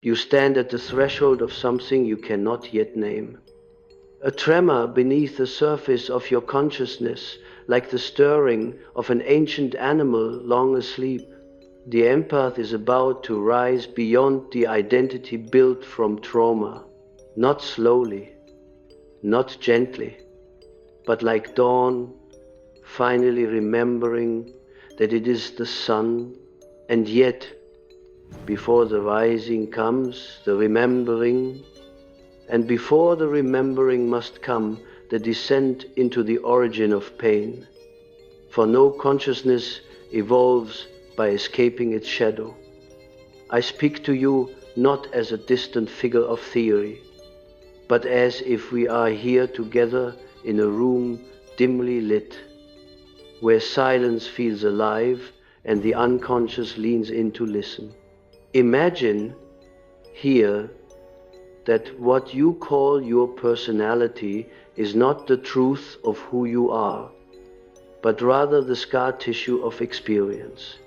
You stand at the threshold of something you cannot yet name. A tremor beneath the surface of your consciousness, like the stirring of an ancient animal long asleep. The empath is about to rise beyond the identity built from trauma, not slowly, not gently, but like dawn, finally remembering that it is the sun, and yet, before the rising comes the remembering, and before the remembering must come the descent into the origin of pain. For no consciousness evolves by escaping its shadow. I speak to you not as a distant figure of theory, but as if we are here together in a room dimly lit, where silence feels alive and the unconscious leans in to listen. Imagine here that what you call your personality is not the truth of who you are, but rather the scar tissue of experience.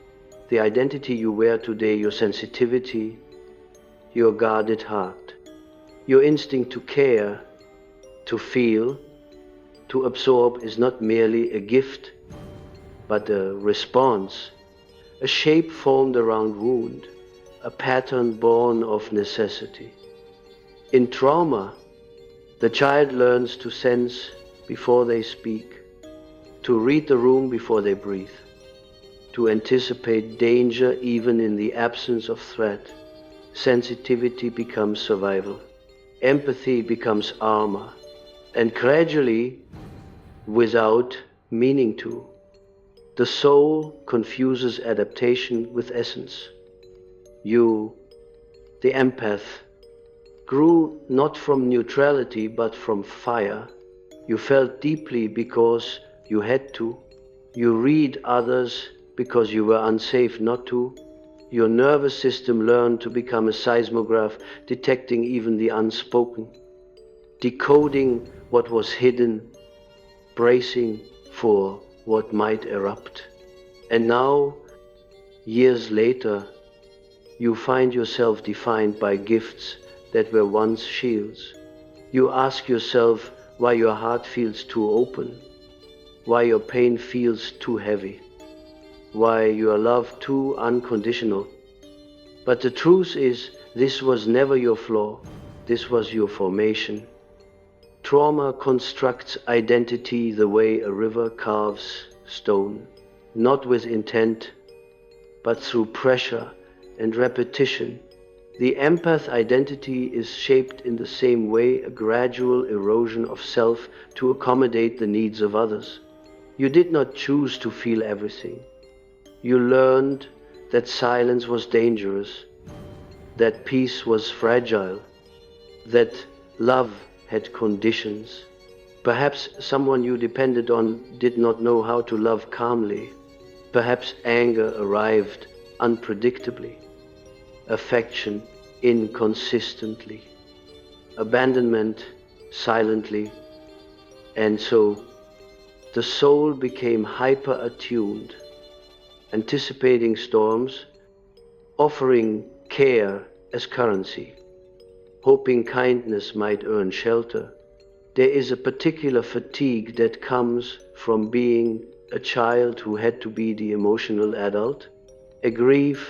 The identity you wear today, your sensitivity, your guarded heart, your instinct to care, to feel, to absorb is not merely a gift, but a response, a shape formed around wound, a pattern born of necessity. In trauma, the child learns to sense before they speak, to read the room before they breathe, to anticipate danger even in the absence of threat. Sensitivity becomes survival. Empathy becomes armor. And gradually, without meaning to, the soul confuses adaptation with essence. You, the empath, grew not from neutrality but from fire. You felt deeply because you had to. You read others because you were unsafe not to. Your nervous system learned to become a seismograph, detecting even the unspoken, decoding what was hidden, bracing for what might erupt. And now, years later, you find yourself defined by gifts that were once shields. You ask yourself why your heart feels too open, why your pain feels too heavy, why your love too unconditional. But the truth is, this was never your flaw, this was your formation. Trauma constructs identity the way a river carves stone, not with intent, but through pressure and repetition. The empath identity is shaped in the same way, a gradual erosion of self to accommodate the needs of others. You did not choose to feel everything. You learned that silence was dangerous, that peace was fragile, that love had conditions. Perhaps someone you depended on did not know how to love calmly. Perhaps anger arrived unpredictably, affection inconsistently, abandonment silently, and so the soul became hyper-attuned, anticipating storms, offering care as currency, hoping kindness might earn shelter. There is a particular fatigue that comes from being a child who had to be the emotional adult, a grief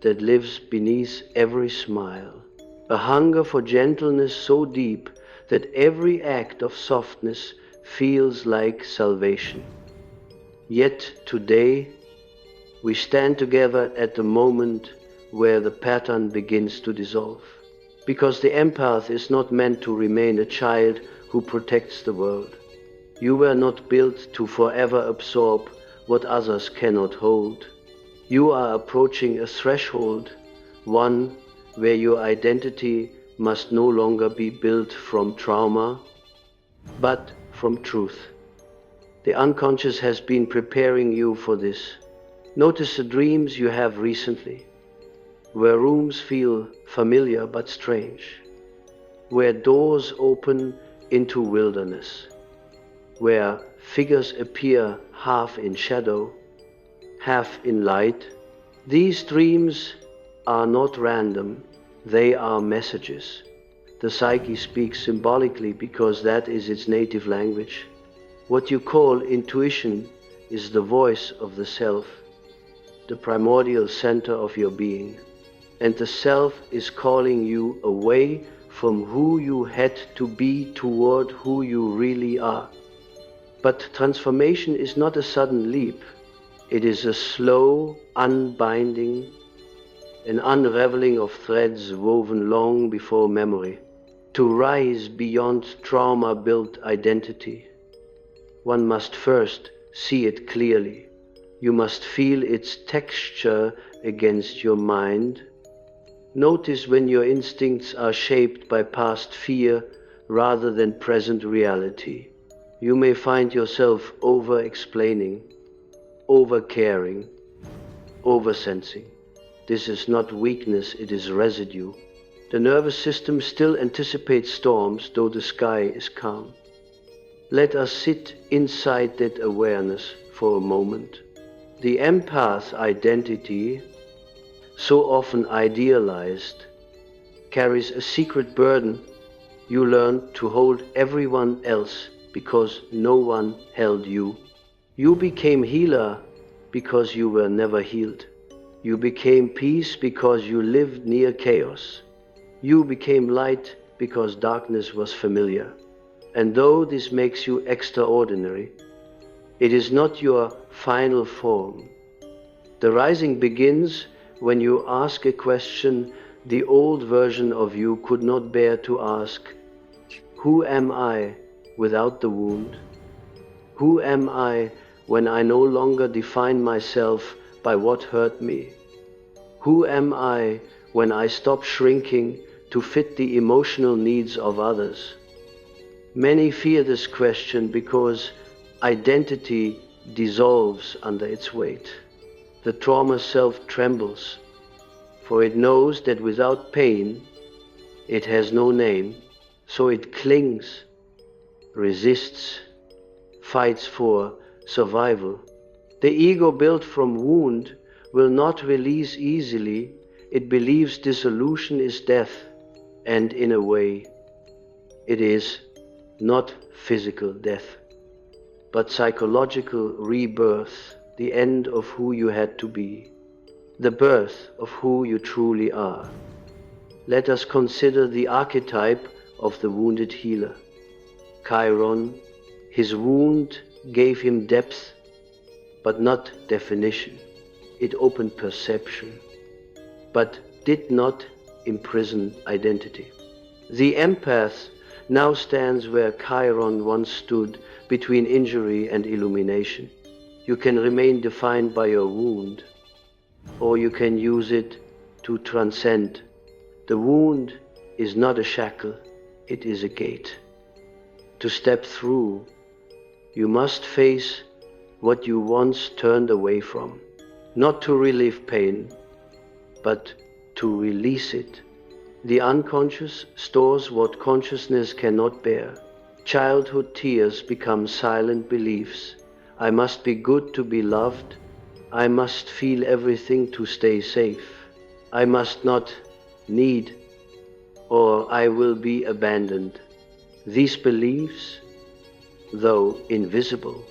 that lives beneath every smile, a hunger for gentleness so deep that every act of softness feels like salvation. Yet today, we stand together at the moment where the pattern begins to dissolve. Because the empath is not meant to remain a child who protects the world. You were not built to forever absorb what others cannot hold. You are approaching a threshold, one where your identity must no longer be built from trauma, but from truth. The unconscious has been preparing you for this. Notice the dreams you have recently, where rooms feel familiar but strange, where doors open into wilderness, where figures appear half in shadow, half in light. These dreams are not random. They are messages. The psyche speaks symbolically because that is its native language. What you call intuition is the voice of the self, the primordial center of your being. And the self is calling you away from who you had to be toward who you really are. But transformation is not a sudden leap. It is a slow unbinding, an unraveling of threads woven long before memory. To rise beyond trauma-built identity, one must first see it clearly. You must feel its texture against your mind. Notice when your instincts are shaped by past fear rather than present reality. You may find yourself over-explaining, over-caring, over-sensing. This is not weakness, it is residue. The nervous system still anticipates storms, though the sky is calm. Let us sit inside that awareness for a moment. The empath identity, so often idealized, carries a secret burden. You learn to hold everyone else because no one held you. You became healer because you were never healed. You became peace because you lived near chaos. You became light because darkness was familiar. And though this makes you extraordinary, it is not your final form. The rising begins when you ask a question the old version of you could not bear to ask. Who am I without the wound? Who am I when I no longer define myself by what hurt me? Who am I when I stop shrinking to fit the emotional needs of others? Many fear this question because identity dissolves under its weight. The trauma self trembles, for it knows that without pain, it has no name, so it clings, resists, fights for survival. The ego built from wound will not release easily. It believes dissolution is death, and in a way, it is not physical death, but psychological rebirth, the end of who you had to be, the birth of who you truly are. Let us consider the archetype of the wounded healer. Chiron, his wound gave him depth, but not definition. It opened perception, but did not imprison identity. The empath now stands where Chiron once stood, between injury and illumination. You can remain defined by your wound, or you can use it to transcend. The wound is not a shackle, it is a gate. To step through, you must face what you once turned away from, not to relieve pain, but to release it. The unconscious stores what consciousness cannot bear. Childhood tears become silent beliefs. I must be good to be loved. I must feel everything to stay safe. I must not need, or I will be abandoned. These beliefs, though invisible,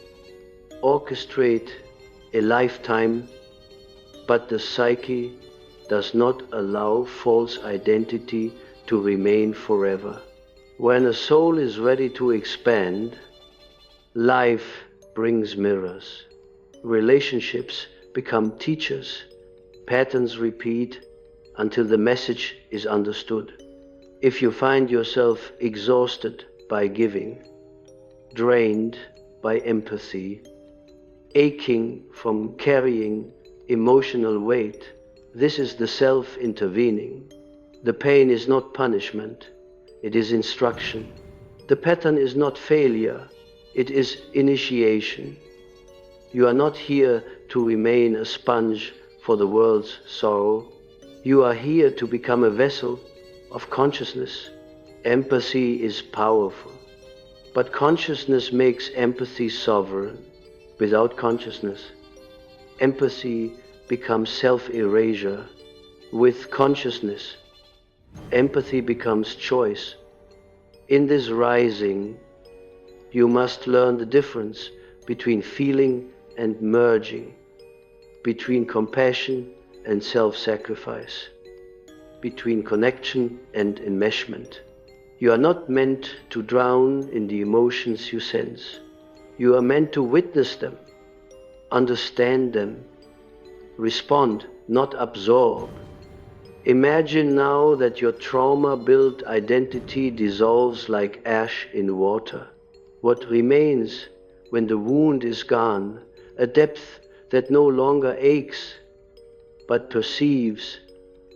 orchestrate a lifetime, but the psyche does not allow false identity to remain forever. When a soul is ready to expand, life brings mirrors. Relationships become teachers. Patterns repeat until the message is understood. If you find yourself exhausted by giving, drained by empathy, aching from carrying emotional weight, this is the self intervening. The pain is not punishment, it is instruction. The pattern is not failure, it is initiation. You are not here to remain a sponge for the world's sorrow. You are here to become a vessel of consciousness. Empathy is powerful, but consciousness makes empathy sovereign. Without consciousness, empathy becomes self-erasure. With consciousness, Empathy becomes choice. In this rising, you must learn the difference between feeling and merging, between compassion and self-sacrifice, between connection and enmeshment. You are not meant to drown in the emotions you sense. You are meant to witness them, understand them, respond, not absorb. Imagine now that your trauma-built identity dissolves like ash in water. What remains when the wound is gone, a depth that no longer aches, but perceives,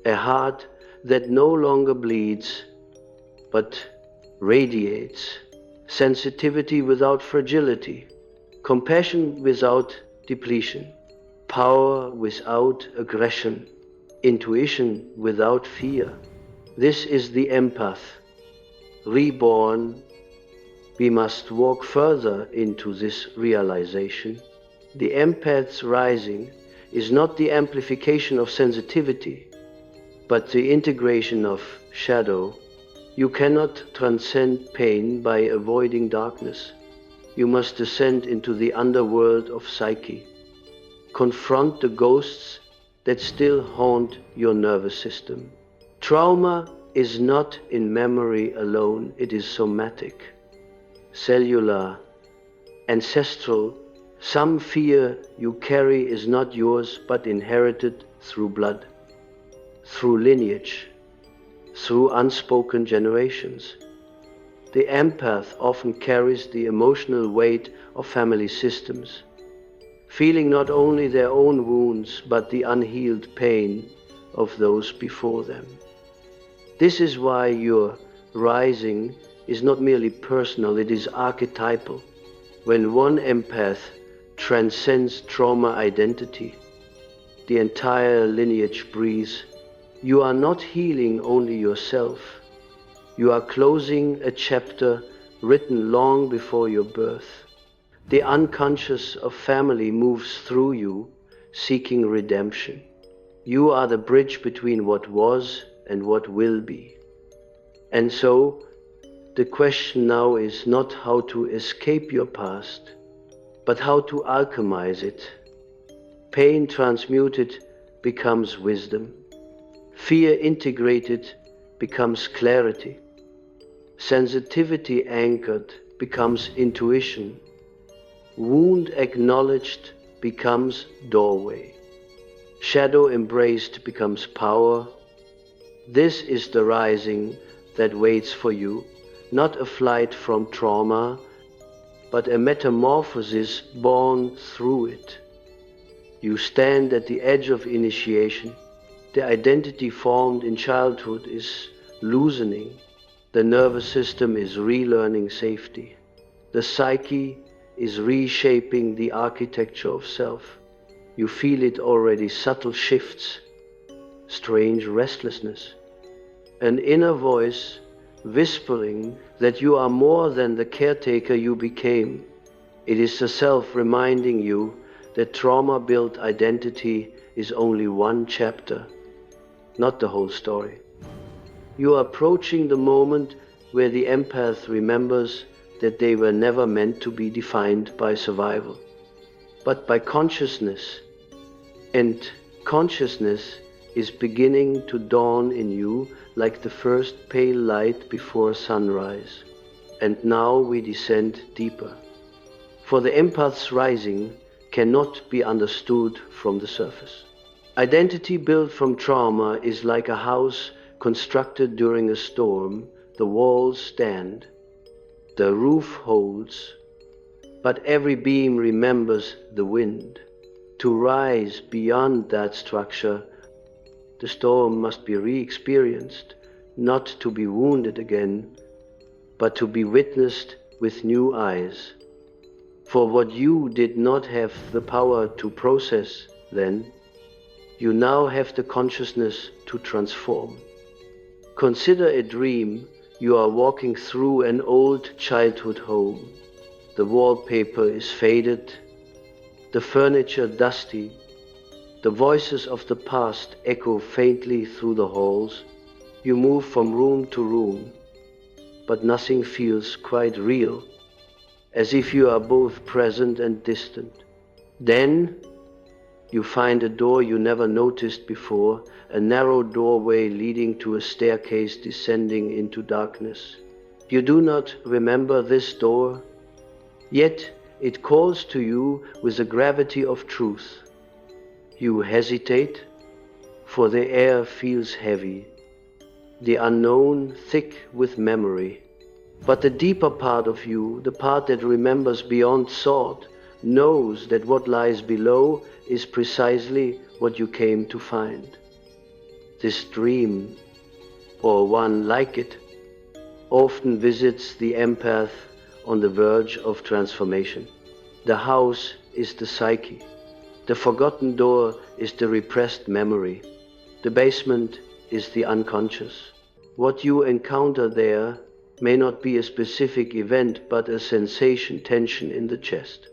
a heart that no longer bleeds, but radiates, sensitivity without fragility, compassion without depletion, power without aggression, intuition without fear. This is the empath, reborn. We must walk further into this realization. The empath's rising is not the amplification of sensitivity, but the integration of shadow. You cannot transcend pain by avoiding darkness. You must descend into the underworld of psyche. Confront the ghosts that still haunt your nervous system. Trauma is not in memory alone, it is somatic, cellular, ancestral. Some fear you carry is not yours but inherited through blood, through lineage, through unspoken generations. The empath often carries the emotional weight of family systems, feeling not only their own wounds but the unhealed pain of those before them. This is why your rising is not merely personal, it is archetypal. When one empath transcends trauma identity, the entire lineage breathes. You are not healing only yourself. You are closing a chapter written long before your birth. The unconscious of family moves through you, seeking redemption. You are the bridge between what was and what will be. And so, the question now is not how to escape your past, but how to alchemize it. Pain transmuted becomes wisdom. Fear integrated becomes clarity. Sensitivity anchored becomes intuition. Wound acknowledged becomes doorway. Shadow embraced becomes power. This is the rising that waits for you, not a flight from trauma, but a metamorphosis born through it. You stand at the edge of initiation. The identity formed in childhood is loosening. The nervous system is relearning safety. The psyche is reshaping the architecture of self. You feel it already, subtle shifts, strange restlessness. An inner voice whispering that you are more than the caretaker you became. It is the self reminding you that trauma-built identity is only one chapter, not the whole story. You are approaching the moment where the empath remembers that they were never meant to be defined by survival, but by consciousness. And consciousness is beginning to dawn in you like the first pale light before sunrise. And now we descend deeper. For the empath's rising cannot be understood from the surface. Identity built from trauma is like a house constructed during a storm. The walls stand, the roof holds, but every beam remembers the wind. To rise beyond that structure, the storm must be re-experienced, not to be wounded again, but to be witnessed with new eyes. For what you did not have the power to process then, you now have the consciousness to transform. Consider a dream. You are walking through an old childhood home. The wallpaper is faded, the furniture dusty. The voices of the past echo faintly through the halls. You move from room to room, but nothing feels quite real, as if you are both present and distant. Then you find a door you never noticed before, a narrow doorway leading to a staircase descending into darkness. You do not remember this door, yet it calls to you with the gravity of truth. You hesitate, for the air feels heavy, the unknown thick with memory. But the deeper part of you, the part that remembers beyond thought, knows that what lies below is precisely what you came to find. This dream, or one like it, often visits the empath on the verge of transformation. The house is the psyche. The forgotten door is the repressed memory. The basement is the unconscious. What you encounter there may not be a specific event, but a sensation, tension in the chest,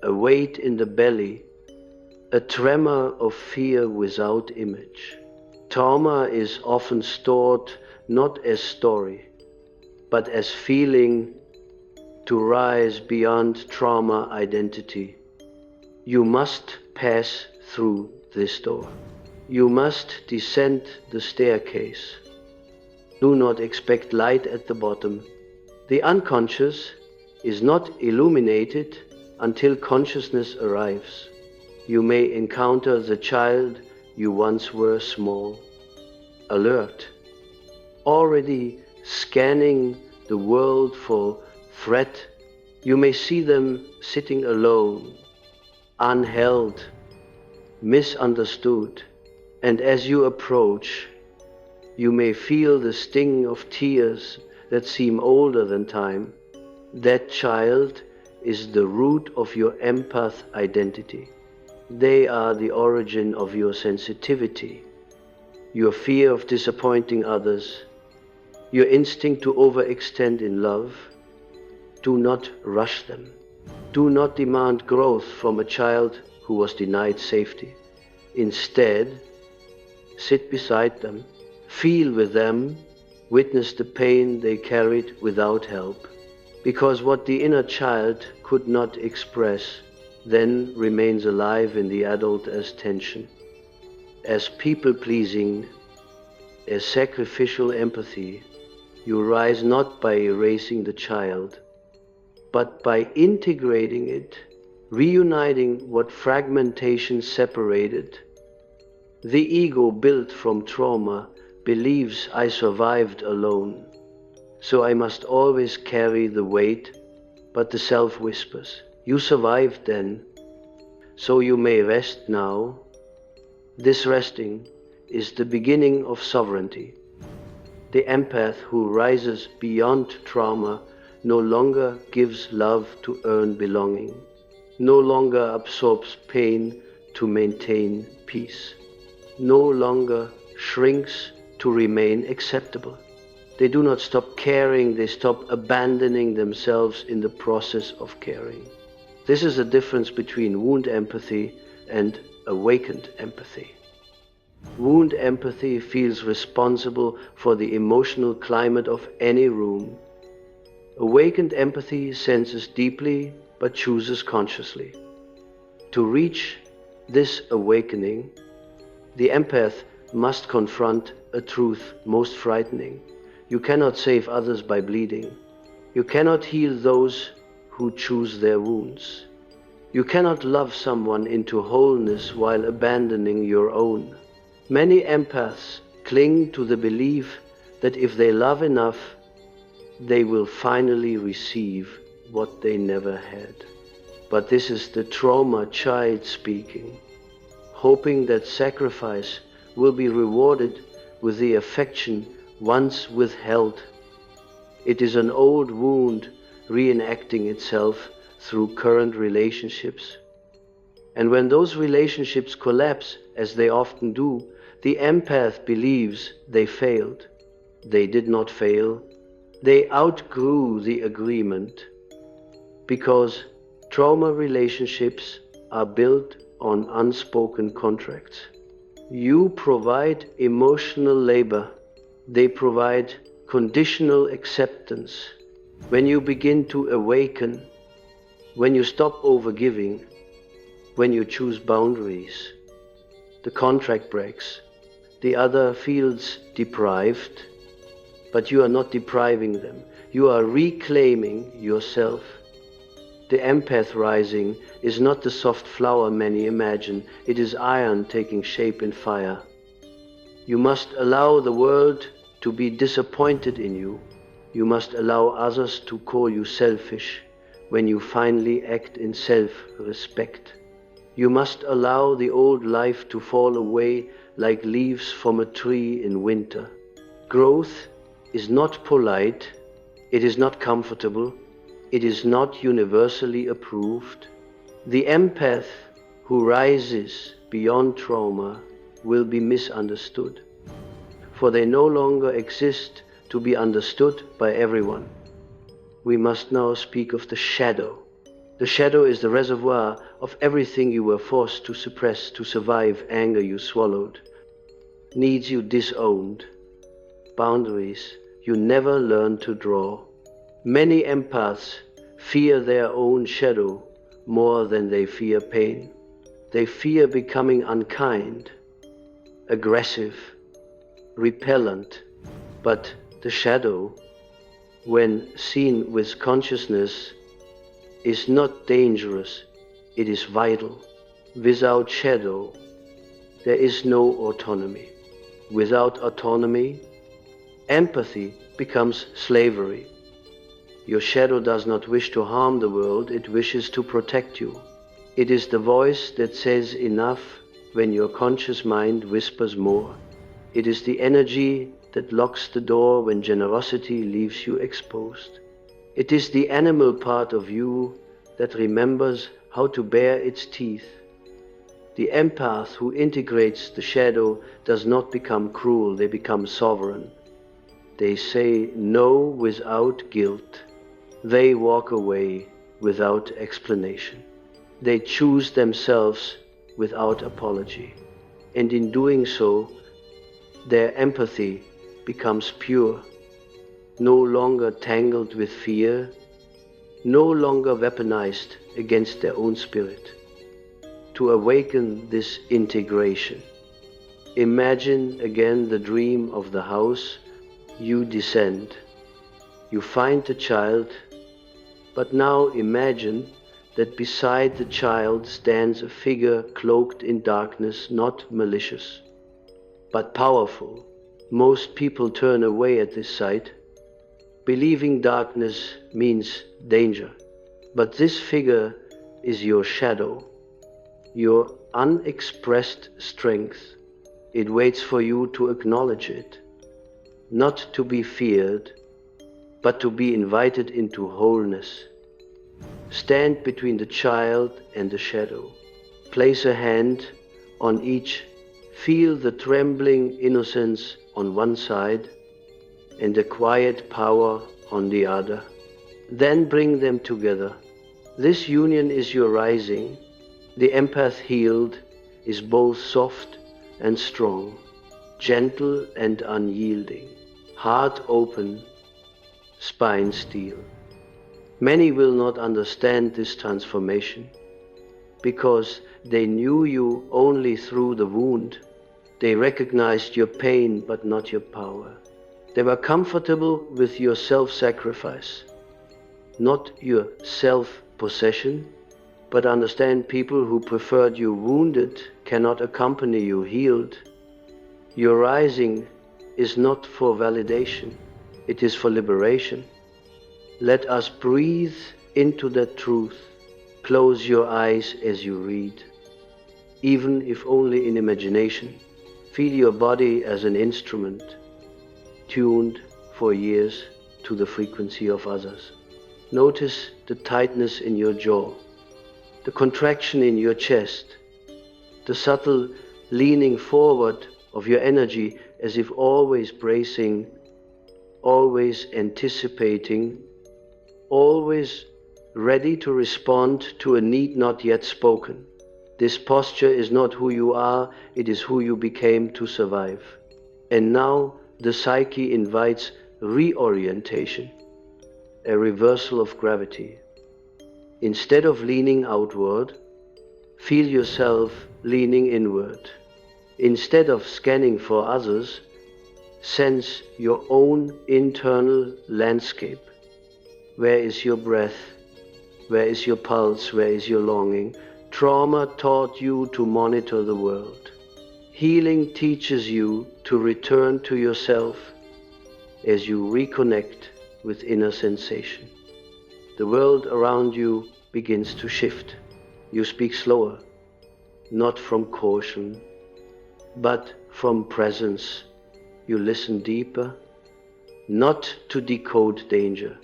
a weight in the belly, a tremor of fear without image. Trauma is often stored not as story, but as feeling. To rise beyond trauma identity, you must pass through this door. You must descend the staircase. Do not expect light at the bottom. The unconscious is not illuminated until consciousness arrives. You may encounter the child you once were, small, alert, already scanning the world for threat. You may see them sitting alone, unheld, misunderstood, and as you approach, you may feel the sting of tears that seem older than time. That child is the root of your empath identity. They are the origin of your sensitivity, your fear of disappointing others, your instinct to overextend in love. Do not rush them. Do not demand growth from a child who was denied safety. Instead, sit beside them, feel with them, witness the pain they carried without help. Because what the inner child could not express then remains alive in the adult as tension, as people-pleasing, as sacrificial empathy. You rise not by erasing the child, but by integrating it, reuniting what fragmentation separated. The ego built from trauma believes I survived alone, so I must always carry the weight, but the self whispers, you survived then, so you may rest now. This resting is the beginning of sovereignty. The empath who rises beyond trauma no longer gives love to earn belonging, no longer absorbs pain to maintain peace, no longer shrinks to remain acceptable. They do not stop caring, they stop abandoning themselves in the process of caring. This is the difference between wound empathy and awakened empathy. Wound empathy feels responsible for the emotional climate of any room. Awakened empathy senses deeply but chooses consciously. To reach this awakening, the empath must confront a truth most frightening. You cannot save others by bleeding. You cannot heal those who choose their wounds. You cannot love someone into wholeness while abandoning your own. Many empaths cling to the belief that if they love enough, they will finally receive what they never had. But this is the trauma child speaking, hoping that sacrifice will be rewarded with the affection once withheld. It is an old wound reenacting itself through current relationships. And when those relationships collapse, as they often do, the empath believes they failed. They did not fail. They outgrew the agreement, because trauma relationships are built on unspoken contracts. You provide emotional labor, They provide conditional acceptance. When you begin to awaken, when you stop overgiving, when you choose boundaries, the contract breaks. The other feels deprived, but you are not depriving them. You are reclaiming yourself. The empath rising is not the soft flower many imagine. It is iron taking shape in fire. You must allow the world to be disappointed in you. You must allow others to call you selfish when you finally act in self-respect. You must allow the old life to fall away like leaves from a tree in winter. Growth is not polite, it is not comfortable, it is not universally approved. The empath who rises beyond trauma will be misunderstood, for they no longer exist to be understood by everyone. We must now speak of the shadow. The shadow is the reservoir of everything you were forced to suppress to survive, anger you swallowed, needs you disowned, boundaries you never learned to draw. Many empaths fear their own shadow more than they fear pain. They fear becoming unkind, aggressive, repellent, but the shadow, when seen with consciousness, is not dangerous, it is vital. Without shadow, there is no autonomy. Without autonomy, empathy becomes slavery. Your shadow does not wish to harm the world, it wishes to protect you. It is the voice that says enough when your conscious mind whispers more. It is the energy that locks the door when generosity leaves you exposed. It is the animal part of you that remembers how to bare its teeth. The empath who integrates the shadow does not become cruel, they become sovereign. They say no without guilt. They walk away without explanation. They choose themselves without apology. And in doing so, their empathy becomes pure, no longer tangled with fear, no longer weaponized against their own spirit. To awaken this integration, imagine again the dream of the house. You descend, you find the child, but now imagine that beside the child stands a figure cloaked in darkness, not malicious, but powerful. Most people turn away at this sight, believing darkness means danger. But this figure is your shadow, your unexpressed strength. It waits for you to acknowledge it, not to be feared, but to be invited into wholeness. Stand between the child and the shadow. Place a hand on each. Feel the trembling innocence on one side and the quiet power on the other. Then bring them together. This union is your rising. The empath healed is both soft and strong, gentle and unyielding, heart open, spine steel. Many will not understand this transformation because they knew you only through the wound. They recognized your pain but not your power. They were comfortable with your self-sacrifice, not your self-possession, but understand people who preferred you wounded cannot accompany you healed. Your rising is not for validation, it is for liberation. Let us breathe into that truth. Close your eyes as you read, even if only in imagination. Feel your body as an instrument, tuned for years to the frequency of others. Notice the tightness in your jaw, the contraction in your chest, the subtle leaning forward of your energy as if always bracing, always anticipating, always ready to respond to a need not yet spoken. This posture is not who you are, it is who you became to survive. And now the psyche invites reorientation, a reversal of gravity. Instead of leaning outward, feel yourself leaning inward. Instead of scanning for others, sense your own internal landscape. Where is your breath? Where is your pulse? Where is your longing? Trauma taught you to monitor the world. Healing teaches you to return to yourself as you reconnect with inner sensation. The world around you begins to shift. You speak slower, not from caution, but from presence. You listen deeper, not to decode danger,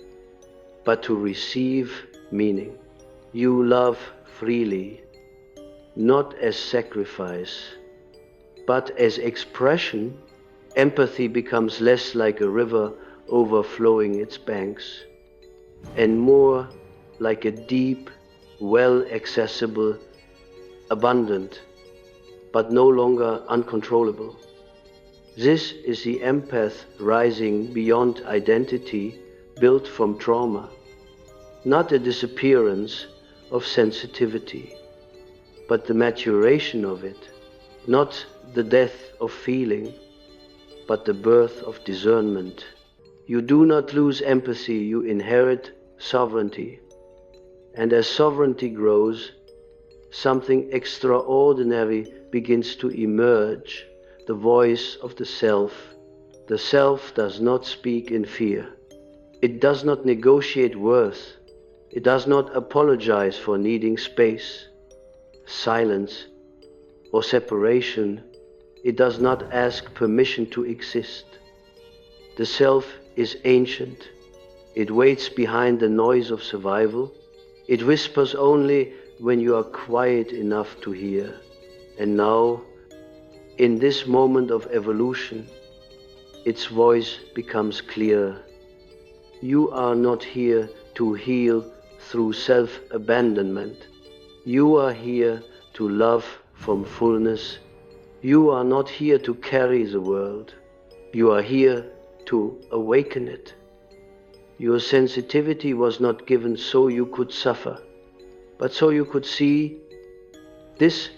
but to receive meaning. You love freely, not as sacrifice, but as expression. Empathy becomes less like a river overflowing its banks, and more like a deep, well-accessible, abundant, but no longer uncontrollable. This is the empath rising beyond identity built from trauma, not a disappearance of sensitivity, but the maturation of it, not the death of feeling, but the birth of discernment. You do not lose empathy, you inherit sovereignty. And as sovereignty grows, something extraordinary begins to emerge, the voice of the self. The self does not speak in fear. It does not negotiate worth. It does not apologize for needing space, silence, or separation. It does not ask permission to exist. The self is ancient. It waits behind the noise of survival. It whispers only when you are quiet enough to hear. And now, in this moment of evolution, its voice becomes clear. You are not here to heal through self-abandonment. You are here to love from fullness. You are not here to carry the world. You are here to awaken it. Your sensitivity was not given so you could suffer, but so you could see.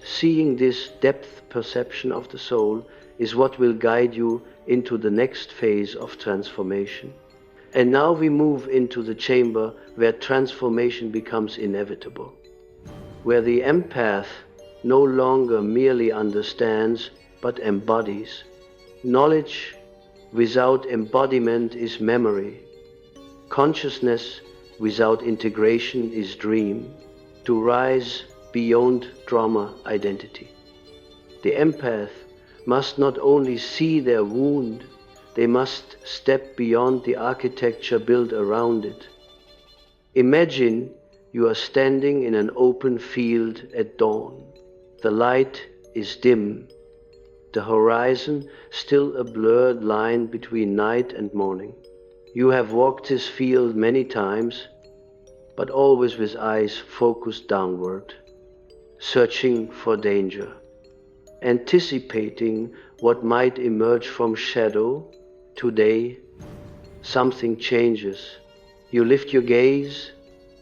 Seeing this depth perception of the soul is what will guide you into the next phase of transformation. And now we move into the chamber where transformation becomes inevitable, where the empath no longer merely understands but embodies. Knowledge without embodiment is memory. Consciousness without integration is dream. To rise beyond trauma identity, the empath must not only see their wound, they must step beyond the architecture built around it. Imagine you are standing in an open field at dawn. The light is dim, the horizon still a blurred line between night and morning. You have walked this field many times, but always with eyes focused downward, searching for danger, anticipating what might emerge from shadow. Today, something changes. You lift your gaze,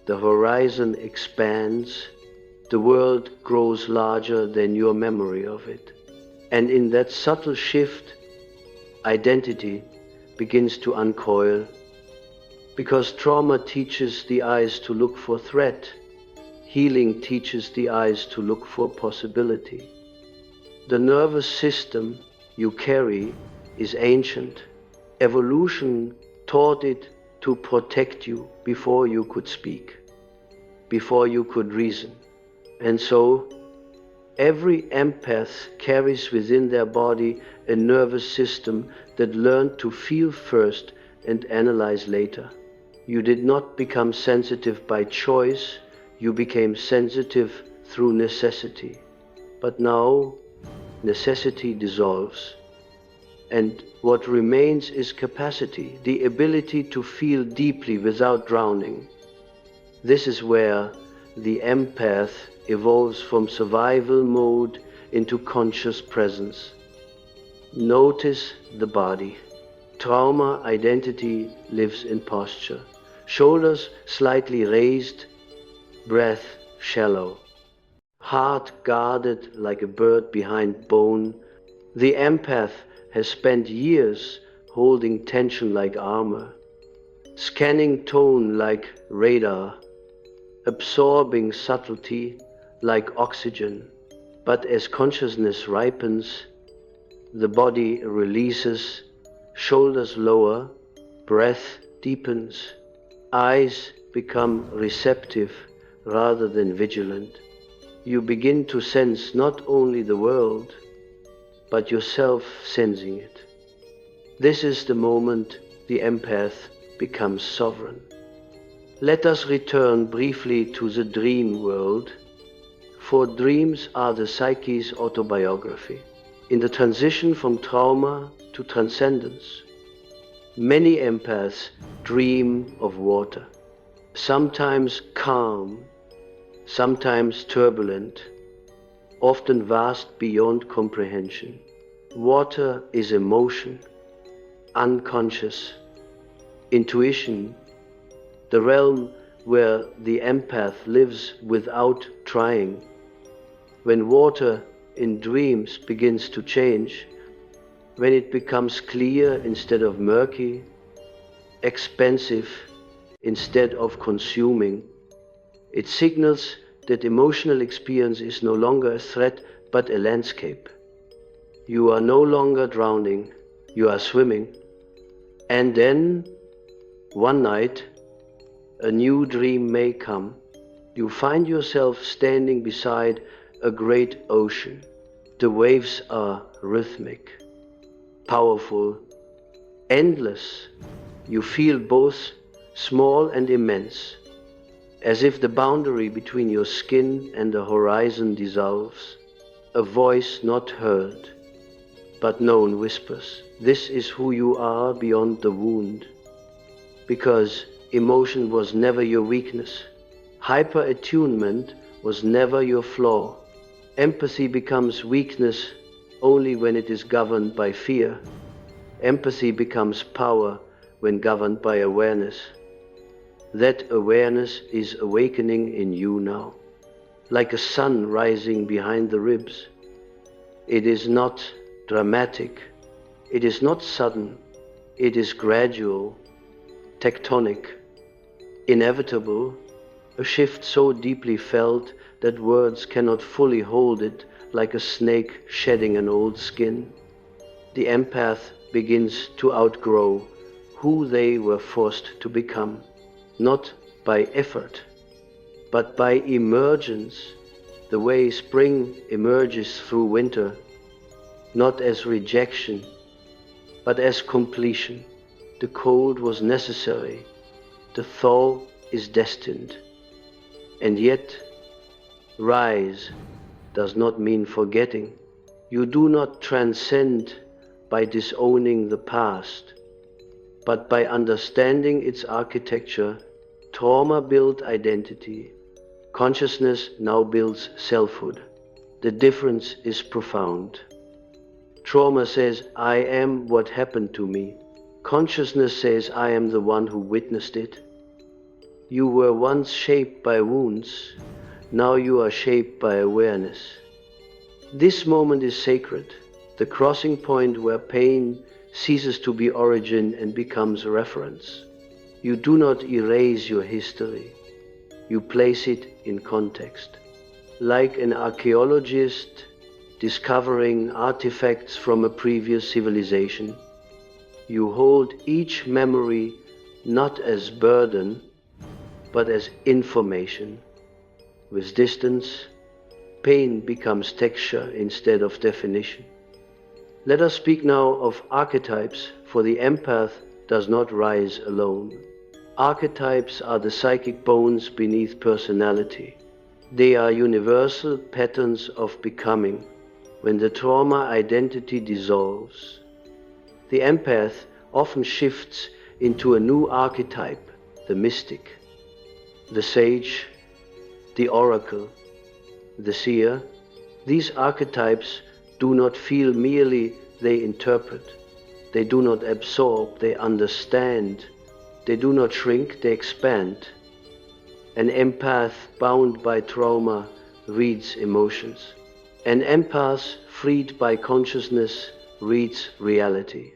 the horizon expands, the world grows larger than your memory of it. And in that subtle shift, identity begins to uncoil, because trauma teaches the eyes to look for threat. Healing teaches the eyes to look for possibility. The nervous system you carry is ancient. Evolution taught it to protect you before you could speak, before you could reason. And so, every empath carries within their body a nervous system that learned to feel first and analyze later. You did not become sensitive by choice, you became sensitive through necessity. But now, necessity dissolves, and what remains is capacity, the ability to feel deeply without drowning. This is where the empath evolves from survival mode into conscious presence. Notice the body. Trauma identity lives in posture. Shoulders slightly raised, breath shallow. Heart guarded like a bird behind bone. The empath has spent years holding tension like armor, scanning tone like radar, absorbing subtlety like oxygen. But as consciousness ripens, the body releases, shoulders lower, breath deepens, eyes become receptive rather than vigilant. You begin to sense not only the world, but yourself sensing it. This is the moment the empath becomes sovereign. Let us return briefly to the dream world, for dreams are the psyche's autobiography. In the transition from trauma to transcendence, many empaths dream of water, sometimes calm, sometimes turbulent, often vast beyond comprehension. Water is emotion, unconscious, intuition, the realm where the empath lives without trying. When water in dreams begins to change, when it becomes clear instead of murky, expansive instead of consuming, it signals that emotional experience is no longer a threat but a landscape. You are no longer drowning, you are swimming. And then, one night, a new dream may come. You find yourself standing beside a great ocean. The waves are rhythmic, powerful, endless. You feel both small and immense, as if the boundary between your skin and the horizon dissolves. A voice not heard, but known whispers, "This is who you are beyond the wound." Because emotion was never your weakness. Hyper-attunement was never your flaw. Empathy becomes weakness only when it is governed by fear. Empathy becomes power when governed by awareness. That awareness is awakening in you now, like a sun rising behind the ribs. It is not dramatic, it is not sudden, it is gradual, tectonic, inevitable, a shift so deeply felt that words cannot fully hold it, like a snake shedding an old skin. The empath begins to outgrow who they were forced to become, not by effort, but by emergence, the way spring emerges through winter, not as rejection, but as completion. The cold was necessary, the thaw is destined, and yet rise does not mean forgetting. You do not transcend by disowning the past, but by understanding its architecture. Trauma built identity. Consciousness now builds selfhood. The difference is profound. Trauma says, "I am what happened to me." Consciousness says, "I am the one who witnessed it." You were once shaped by wounds, now you are shaped by awareness. This moment is sacred, the crossing point where pain ceases to be origin and becomes reference. You do not erase your history, you place it in context. Like an archaeologist discovering artifacts from a previous civilization, you hold each memory not as burden, but as information. With distance, pain becomes texture instead of definition. Let us speak now of archetypes, for the empath does not rise alone. Archetypes are the psychic bones beneath personality. They are universal patterns of becoming. When the trauma identity dissolves, the empath often shifts into a new archetype, the mystic, the sage, the oracle, the seer. These archetypes do not feel merely, they interpret. They do not absorb, they understand. They do not shrink, they expand. An empath bound by trauma reads emotions. An empath freed by consciousness reads reality.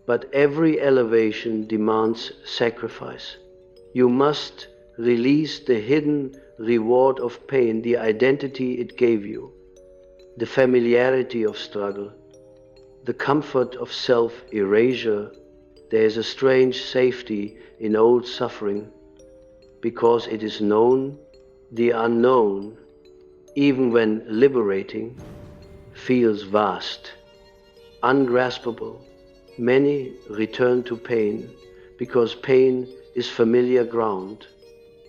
But every elevation demands sacrifice. You must release the hidden reward of pain, the identity it gave you, the familiarity of struggle, the comfort of self-erasure. There is a strange safety in old suffering, because it is known. The unknown, even when liberating, feels vast, ungraspable. Many return to pain because pain is familiar ground.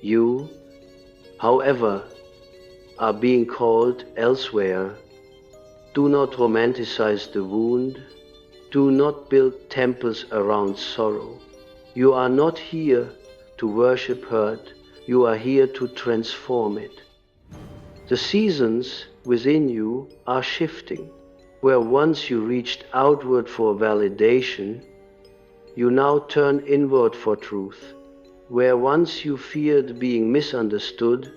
You, however, are being called elsewhere. Do not romanticize the wound. Do not build temples around sorrow. You are not here to worship hurt. You are here to transform it. The seasons within you are shifting. Where once you reached outward for validation, you now turn inward for truth. Where once you feared being misunderstood,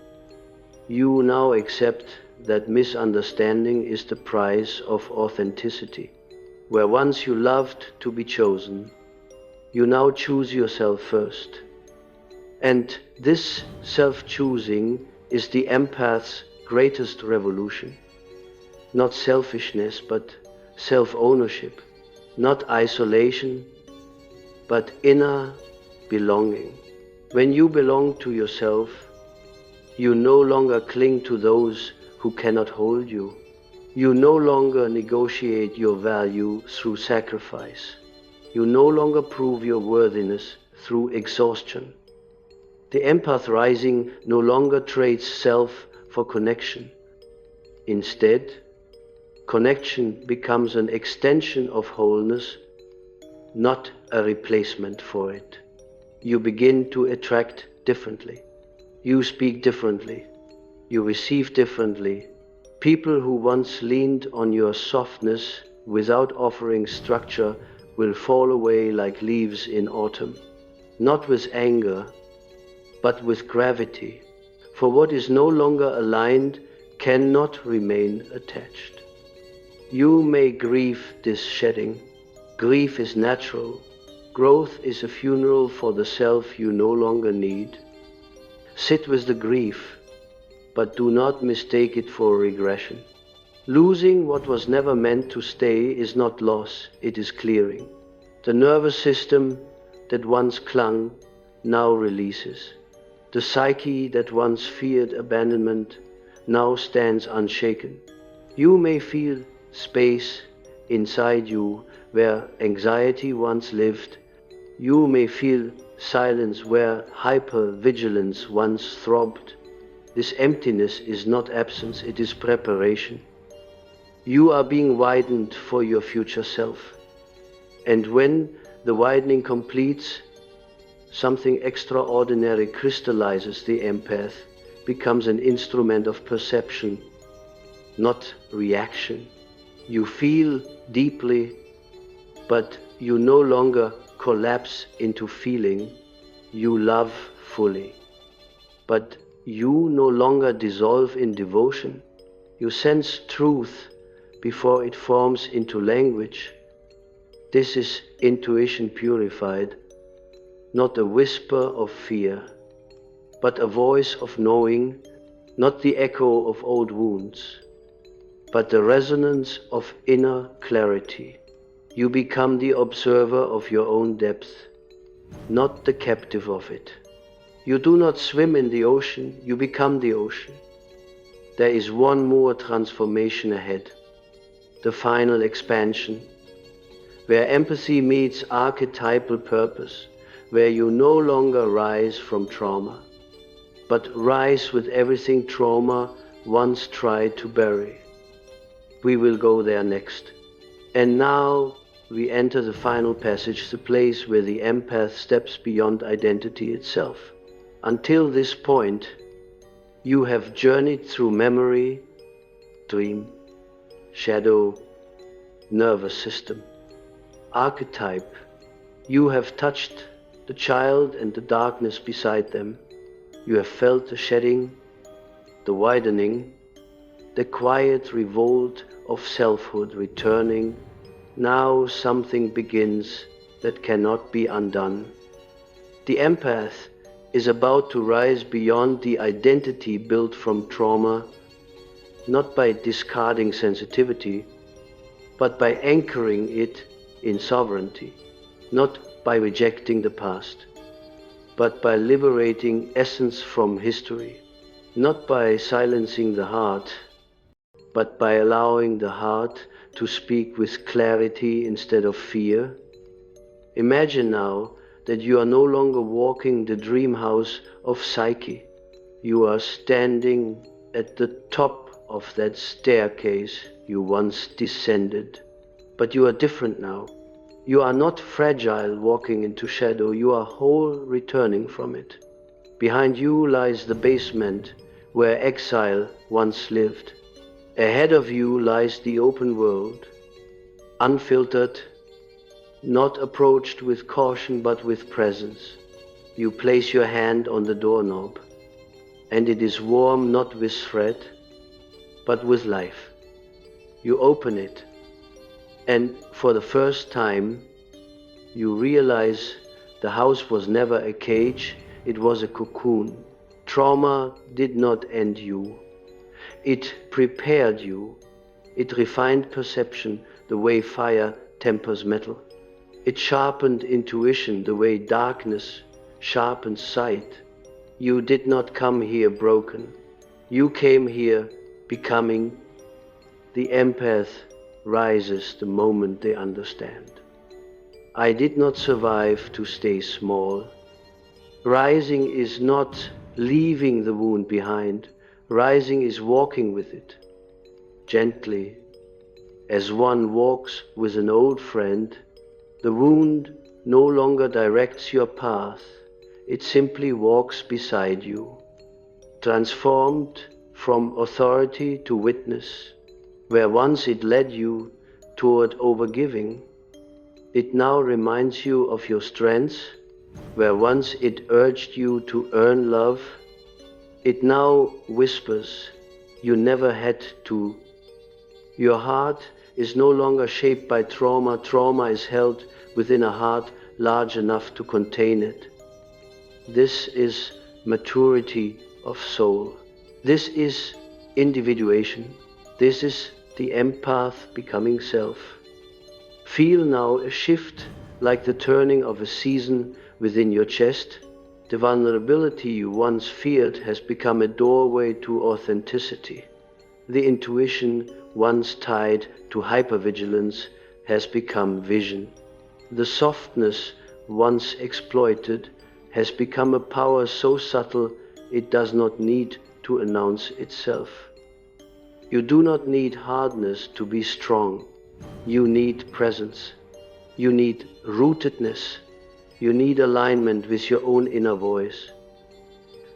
you now accept that misunderstanding is the price of authenticity. Where once you loved to be chosen, you now choose yourself first. And this self-choosing is the empath's greatest revolution. Not selfishness, but self-ownership. Not isolation, but inner belonging. When you belong to yourself, you no longer cling to those who cannot hold you. You no longer negotiate your value through sacrifice. You no longer prove your worthiness through exhaustion. The empath rising no longer trades self for connection. Instead, connection becomes an extension of wholeness, not a replacement for it. You begin to attract differently. You speak differently. You receive differently. People who once leaned on your softness without offering structure will fall away like leaves in autumn, not with anger, but with gravity. For what is no longer aligned cannot remain attached. You may grieve this shedding. Grief is natural. Growth is a funeral for the self you no longer need. Sit with the grief, but do not mistake it for regression. Losing what was never meant to stay is not loss, it is clearing. The nervous system that once clung now releases. The psyche that once feared abandonment now stands unshaken. You may feel space inside you where anxiety once lived. You may feel silence where hypervigilance once throbbed. This emptiness is not absence, it is preparation. You are being widened for your future self. And when the widening completes, something extraordinary crystallizes. The empath becomes an instrument of perception, not reaction. You feel deeply, but you no longer collapse into feeling. You love fully. But you no longer dissolve in devotion. You sense truth before it forms into language. This is intuition purified, not a whisper of fear, but a voice of knowing, not the echo of old wounds, but the resonance of inner clarity. You become the observer of your own depth, not the captive of it. You do not swim in the ocean, you become the ocean. There is one more transformation ahead, the final expansion, where empathy meets archetypal purpose, where you no longer rise from trauma, but rise with everything trauma once tried to bury. We will go there next. And now we enter the final passage, the place where the empath steps beyond identity itself. Until this point, you have journeyed through memory, dream, shadow, nervous system. Archetype. You have touched the child and the darkness beside them. You have felt the shedding, the widening, the quiet revolt of selfhood returning. Now something begins that cannot be undone. The empath is about to rise beyond the identity built from trauma, not by discarding sensitivity, but by anchoring it in sovereignty, not by rejecting the past, but by liberating essence from history, not by silencing the heart, but by allowing the heart to speak with clarity instead of fear. Imagine now that you are no longer walking the dream house of psyche. You are standing at the top of that staircase you once descended. But you are different now. You are not fragile walking into shadow, you are whole returning from it. Behind you lies the basement where exile once lived. Ahead of you lies the open world, unfiltered, not approached with caution but with presence. You place your hand on the doorknob, and it is warm not with threat, but with life. You open it, and for the first time, you realize the house was never a cage, it was a cocoon. Trauma did not end you. It prepared you. It refined perception the way fire tempers metal. It sharpened intuition the way darkness sharpens sight. You did not come here broken. You came here becoming. The empath rises the moment they understand. I did not survive to stay small. Rising is not leaving the wound behind. Rising is walking with it, gently, as one walks with an old friend. The wound no longer directs your path, it simply walks beside you, transformed from authority to witness. Where once it led you toward overgiving, it now reminds you of your strengths. Where once it urged you to earn love, it now whispers, you never had to. Your heart is no longer shaped by trauma. Trauma is held within a heart large enough to contain it. This is maturity of soul. This is individuation. This is the empath becoming self. Feel now a shift like the turning of a season within your chest. The vulnerability you once feared has become a doorway to authenticity. The intuition once tied to hypervigilance has become vision. The softness once exploited has become a power so subtle it does not need to announce itself. You do not need hardness to be strong. You need presence. You need rootedness. You need alignment with your own inner voice.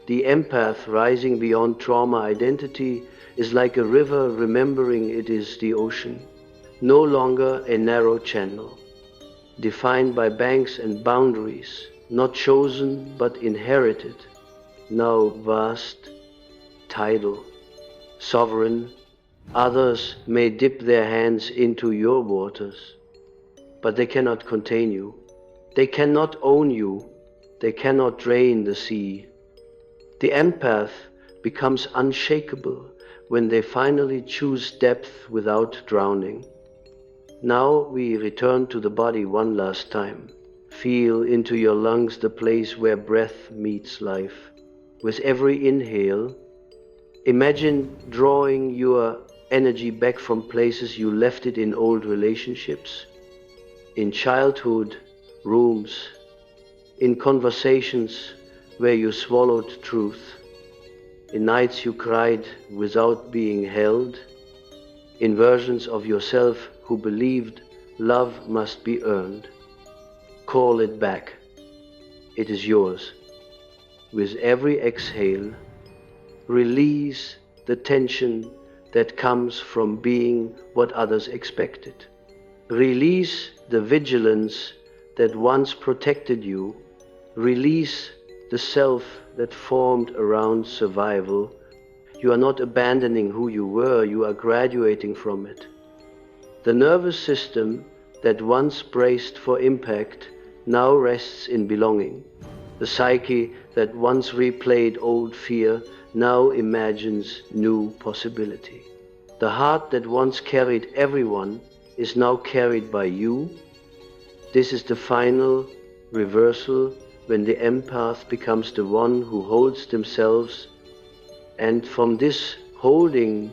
The empath rising beyond trauma identity is like a river remembering it is the ocean, no longer a narrow channel, defined by banks and boundaries, not chosen but inherited, now vast, tidal, sovereign. Others may dip their hands into your waters, but they cannot contain you. They cannot own you. They cannot drain the sea. The empath becomes unshakable when they finally choose depth without drowning. Now we return to the body one last time. Feel into your lungs the place where breath meets life. With every inhale, imagine drawing your energy back from places you left it in old relationships, in childhood, rooms, in conversations where you swallowed truth, in nights you cried without being held, in versions of yourself who believed love must be earned. Call it back. It is yours. With every exhale, release the tension that comes from being what others expected. Release the vigilance that once protected you. Release the self that formed around survival. You are not abandoning who you were, you are graduating from it. The nervous system that once braced for impact now rests in belonging. The psyche that once replayed old fear now imagines new possibility. The heart that once carried everyone is now carried by you. This is the final reversal when the empath becomes the one who holds themselves, and from this holding,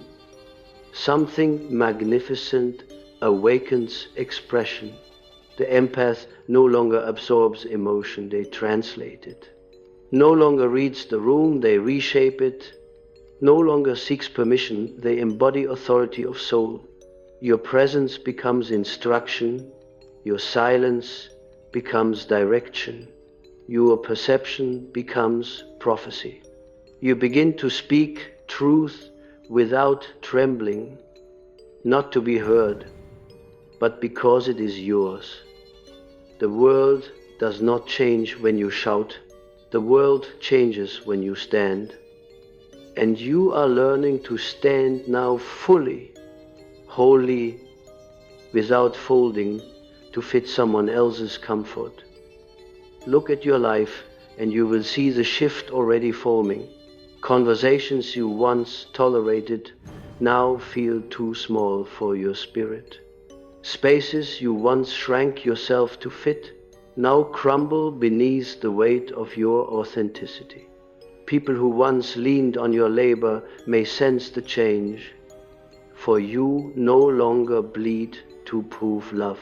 something magnificent awakens expression. The empath no longer absorbs emotion, they translate it. No longer reads the room, they reshape it. No longer seeks permission, they embody authority of soul. Your presence becomes instruction, your silence becomes direction, your perception becomes prophecy. You begin to speak truth without trembling, not to be heard, but because it is yours. The world does not change when you shout, the world changes when you stand. And you are learning to stand now fully, wholly, without folding to fit someone else's comfort. Look at your life and you will see the shift already forming. Conversations you once tolerated now feel too small for your spirit. Spaces you once shrank yourself to fit now crumble beneath the weight of your authenticity. People who once leaned on your labor may sense the change, for you no longer bleed to prove love.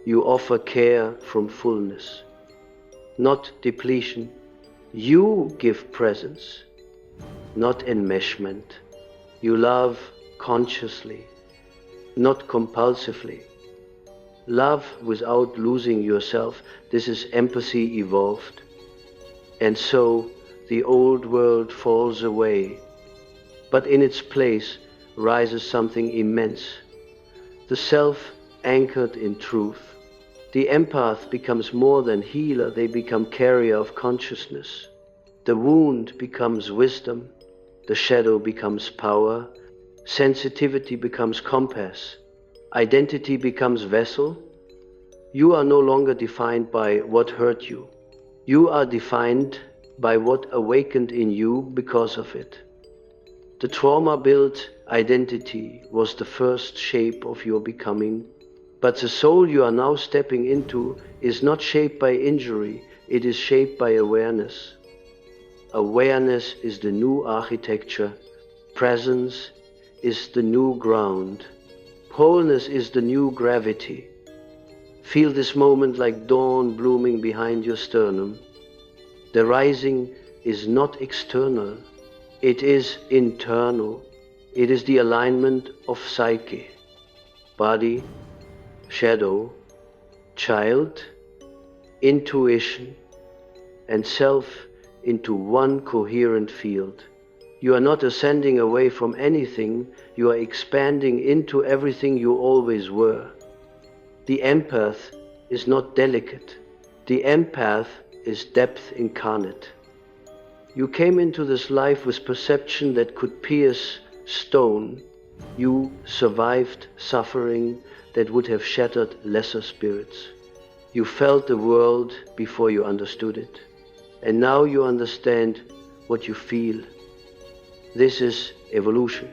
You offer care from fullness, not depletion. You give presence, not enmeshment. You love consciously, not compulsively. Love without losing yourself. This is empathy evolved. And so the old world falls away, but in its place rises something immense, the self anchored in truth. The empath becomes more than healer, they become carrier of consciousness. The wound becomes wisdom, the shadow becomes power, sensitivity becomes compass, identity becomes vessel. You are no longer defined by what hurt you. You are defined by what awakened in you because of it. The trauma-built identity was the first shape of your becoming, but the soul you are now stepping into is not shaped by injury, it is shaped by awareness. Awareness is the new architecture, presence is the new ground, wholeness is the new gravity. Feel this moment like dawn blooming behind your sternum. The rising is not external, it is internal. It is the alignment of psyche, body, shadow, child, intuition, and self into one coherent field. You are not ascending away from anything, you are expanding into everything you always were. The empath is not delicate, the empath is depth incarnate. You came into this life with perception that could pierce stone. You survived suffering that would have shattered lesser spirits. You felt the world before you understood it. And now you understand what you feel. This is evolution.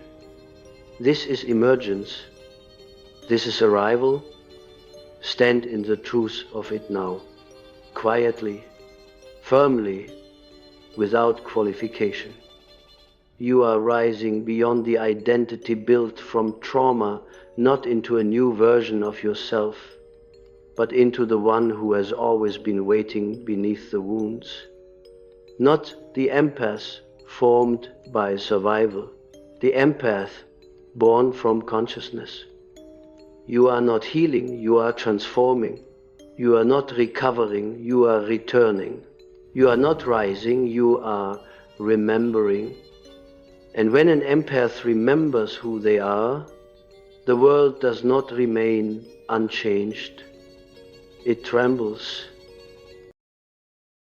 This is emergence. This is arrival. Stand in the truth of it now, quietly, firmly, without qualification. You are rising beyond the identity built from trauma, not into a new version of yourself, but into the one who has always been waiting beneath the wounds. Not the empath formed by survival, the empath born from consciousness. You are not healing, you are transforming. You are not recovering, you are returning. You are not rising, you are remembering. And when an empath remembers who they are, the world does not remain unchanged. It trembles,